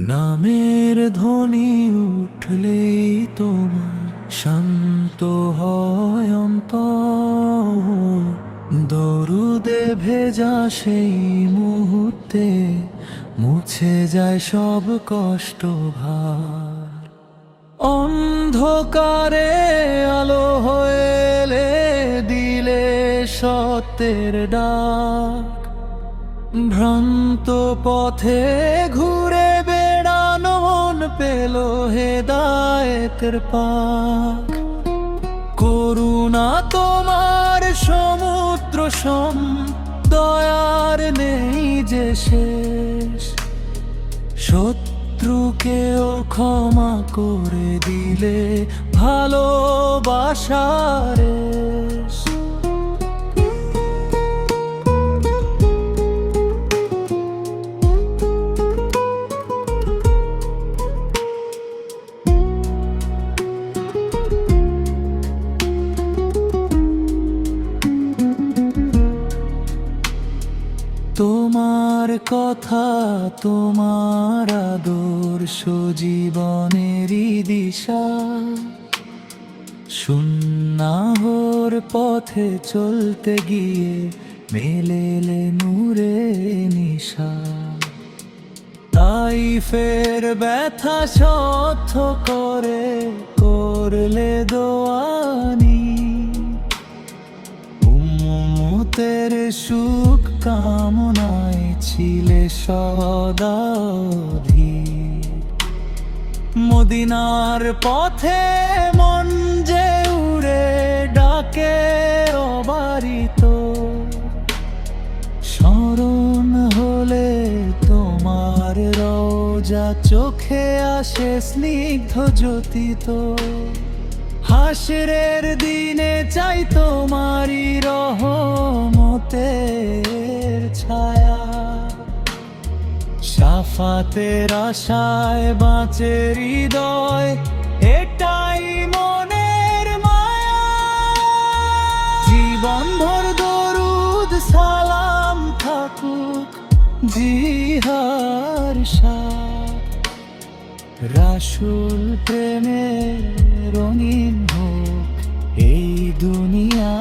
নামের ধ্বনি উঠলেই তোমার শান্ত হয় অন্তর। দরুদে ভেজা সেই মুহূর্তে মুছে যায় সব কষ্ট ভার। অন্ধকারে আলো হয়ে এলে দিলে সত্যের ডাক। ভ্রান্ত পথে ঘুরে বেড়ানো মন পেল হেদায়েতের পাক। করুণা তোমার সমুদ্র সম, দয়ার নেই যে শেষ। শত্রুকেও ক্ষমা করে দিলে ভালোবাসার রেশ। তোমার কথা, তোমার আদর্শ জীবনেরই দিশা। সুন্নাহর পথে চলতে গিয়ে মেলেলে নূরে নিশা। তাইফের ব্যথা সহ্য করে করলে দোয়ানি। উম্মতের সুখ কামনায় ছিলে সদা অধীর। মদিনার পথে মন যে উড়ে ডাকে অবারিত। স্মরণ হলে তোমার রওজা চোখে আসে স্নিগ্ধ জ্যোতিত। হাসরের দিনে চাই তোমারি রহমতের ছায়া। শাফাতের আশায় বাঁচে হৃদয়, এটাই মনের মায়া। জীবনভর দরুদ সালাম থাকুক জিহার শাহ। রাসূল প্রেমে রঙিন হোক এই দুনিয়া।